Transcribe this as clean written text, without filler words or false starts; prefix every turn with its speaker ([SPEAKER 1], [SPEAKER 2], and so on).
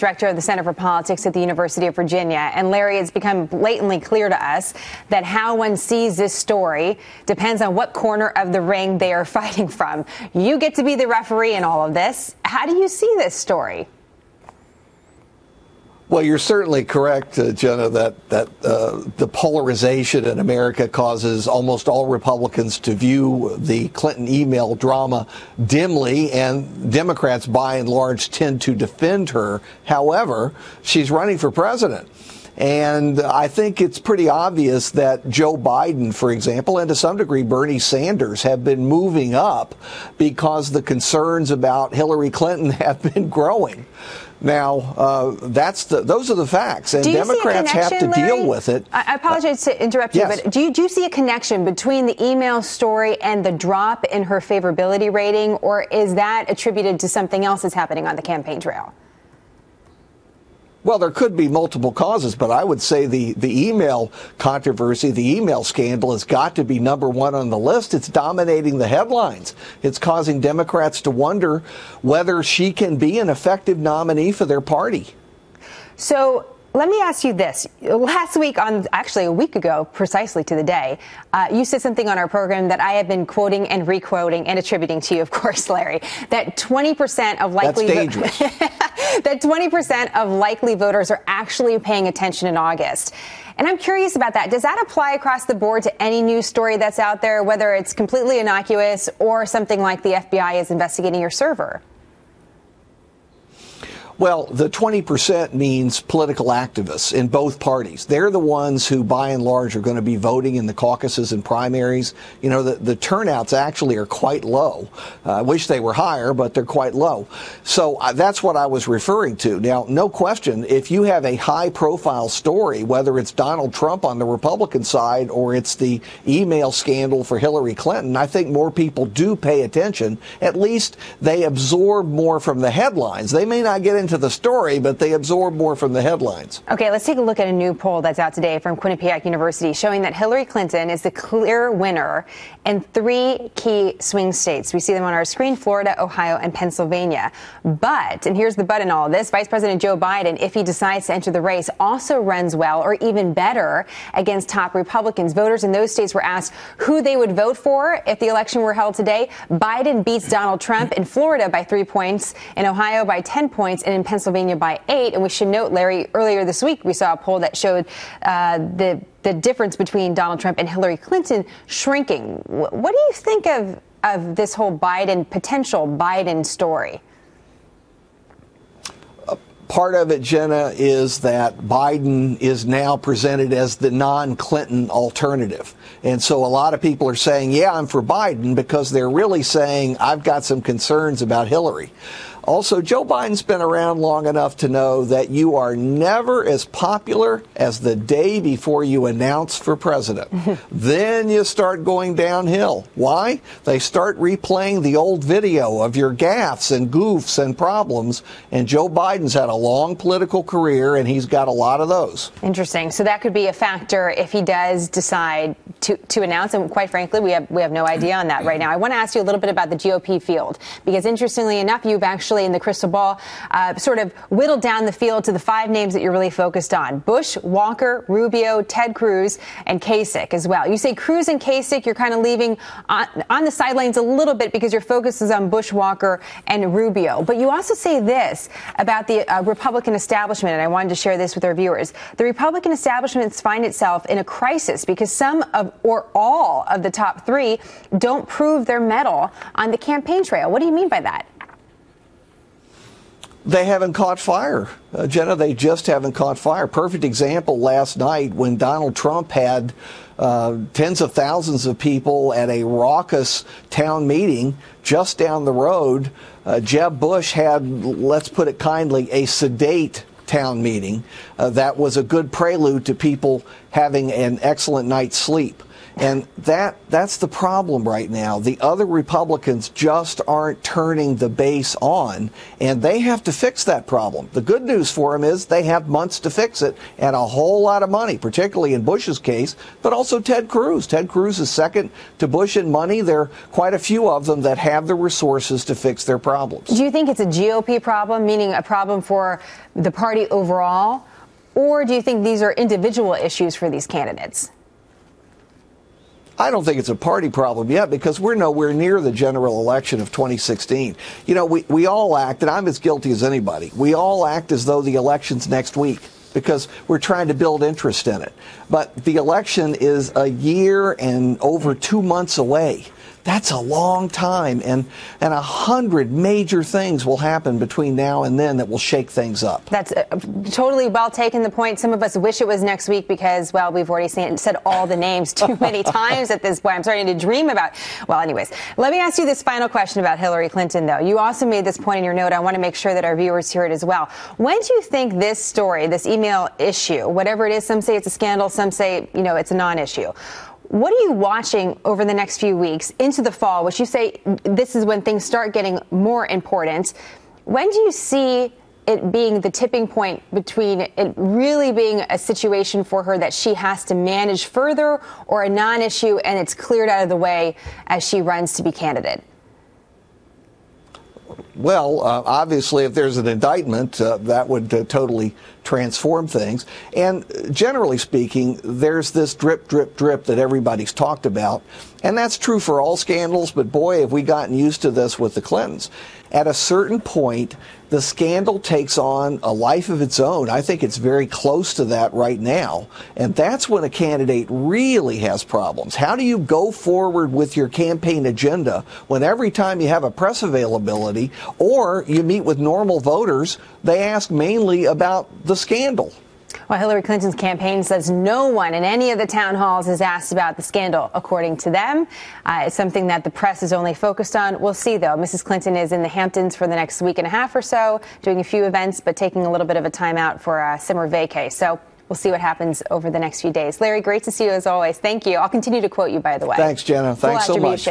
[SPEAKER 1] director of the Center for Politics at the University of Virginia. And Larry, it's become blatantly clear to us that how one sees this story depends on what corner of the ring they are fighting from. You get to be the referee in all of this. How do you see this story?
[SPEAKER 2] Well, you're certainly correct, Jenna, that the polarization in America causes almost all Republicans to view the Clinton email drama dimly, and Democrats, by and large, tend to defend her. However, she's running for president. And I think it's pretty obvious that Joe Biden, for example, and to some degree Bernie Sanders, have been moving up because the concerns about Hillary Clinton have been growing. Now, those are the facts, and Democrats have to deal with it.
[SPEAKER 1] I apologize to interrupt you,
[SPEAKER 2] yes.
[SPEAKER 1] But do you see a connection between the email story and the drop in her favorability rating, or is that attributed to something else that's happening on the campaign trail?
[SPEAKER 2] Well, there could be multiple causes, but I would say the email controversy, the email scandal has got to be number one on the list. It's dominating the headlines. It's causing Democrats to wonder whether she can be an effective nominee for their party.
[SPEAKER 1] So let me ask you this. Last week, actually a week ago, precisely to the day, you said something on our program that I have been quoting and re-quoting and attributing to you, of course, Larry, that 20% of likely
[SPEAKER 2] That's dangerous.
[SPEAKER 1] that 20% of likely voters are actually paying attention in August. And I'm curious about that. Does that apply across the board to any news story that's out there, whether it's completely innocuous or something like the FBI is investigating your server?
[SPEAKER 2] Well, the 20% means political activists in both parties. They're the ones who, by and large, are going to be voting in the caucuses and primaries. You know, the turnouts actually are quite low. I wish they were higher, but they're quite low. So that's what I was referring to. Now, no question, if you have a high-profile story, whether it's Donald Trump on the Republican side or it's the email scandal for Hillary Clinton, I think more people do pay attention. At least they absorb more from the headlines. They may not get into the story, but they absorb more from the headlines.
[SPEAKER 1] Okay, let's take a look at a new poll that's out today from Quinnipiac University showing that Hillary Clinton is the clear winner in 3 key swing states. We see them on our screen: Florida, Ohio, and Pennsylvania. But, and here's the but in all of this, Vice President Joe Biden, if he decides to enter the race, also runs well or even better against top Republicans. Voters in those states were asked who they would vote for if the election were held today. Biden beats Donald Trump in Florida by 3 points, in Ohio by 10 points, and in Pennsylvania by 8. And we should note, Larry, earlier this week we saw a poll that showed the difference between Donald Trump and Hillary Clinton shrinking. What do you think of this whole potential Biden story?
[SPEAKER 2] Part of it, Jenna, is that Biden is now presented as the non-Clinton alternative. And so a lot of people are saying, yeah, I'm for Biden, because they're really saying, I've got some concerns about Hillary. Also, Joe Biden's been around long enough to know that you are never as popular as the day before you announce for president. Then you start going downhill. Why? They start replaying the old video of your gaffes and goofs and problems. And Joe Biden's had a long political career, and he's got a lot of those.
[SPEAKER 1] Interesting. So that could be a factor if he does decide to announce. And quite frankly, we have no idea on that right now. I want to ask you a little bit about the GOP field, because interestingly enough, you've actually in the crystal ball sort of whittled down the field to the 5 names that you're really focused on: Bush, Walker, Rubio, Ted Cruz, and Kasich as well. You say Cruz and Kasich you're kind of leaving on the sidelines a little bit because your focus is on Bush, Walker, and Rubio. But you also say this about the Republican establishment, and I wanted to share this with our viewers. The Republican establishment finds itself in a crisis because some of or all of the top 3 don't prove their mettle on the campaign trail. What do you mean by that?
[SPEAKER 2] They haven't caught fire, Jenna. They just haven't caught fire. Perfect example last night when Donald Trump had tens of thousands of people at a raucous town meeting just down the road. Jeb Bush had, let's put it kindly, a sedate town meeting that was a good prelude to people having an excellent night's sleep. And that's the problem right now. The other Republicans just aren't turning the base on, and they have to fix that problem. The good news for them is they have months to fix it and a whole lot of money, particularly in Bush's case, but also Ted Cruz. Ted Cruz is second to Bush in money. There are quite a few of them that have the resources to fix their problems.
[SPEAKER 1] Do you think it's a GOP problem, meaning a problem for the party overall, or do you think these are individual issues for these candidates?
[SPEAKER 2] I don't think it's a party problem yet because we're nowhere near the general election of 2016. You know, we all act, and I'm as guilty as anybody, we all act as though the election's next week because we're trying to build interest in it. But the election is a year and over 2 months away. That's a long time, and 100 major things will happen between now and then that will shake things up.
[SPEAKER 1] That's totally well taken, the point. Some of us wish it was next week because, well, we've already said all the names too many times at this point. I'm starting to dream about. Well, anyways, let me ask you this final question about Hillary Clinton, though. You also made this point in your note. I want to make sure that our viewers hear it as well. When do you think this story, this email issue, whatever it is, some say it's a scandal, some say, you know, it's a non-issue. What are you watching over the next few weeks into the fall, which you say this is when things start getting more important? When do you see it being the tipping point between it really being a situation for her that she has to manage further, or a non-issue and it's cleared out of the way as she runs to be candidate?
[SPEAKER 2] Well, obviously, if there's an indictment, that would totally transform things. And generally speaking, there's this drip, drip, drip that everybody's talked about. And that's true for all scandals, but boy, have we gotten used to this with the Clintons. At a certain point, the scandal takes on a life of its own. I think it's very close to that right now. And that's when a candidate really has problems. How do you go forward with your campaign agenda when every time you have a press availability or you meet with normal voters, they ask mainly about the scandal?
[SPEAKER 1] Well, Hillary Clinton's campaign says no one in any of the town halls is asked about the scandal, according to them. It's something that the press is only focused on. We'll see, though. Mrs. Clinton is in the Hamptons for the next week and a half or so, doing a few events, but taking a little bit of a time out for a summer vacay. So we'll see what happens over the next few days. Larry, great to see you as always. Thank you. I'll continue to quote you, by the way.
[SPEAKER 2] Thanks, Jenna. Thanks so much.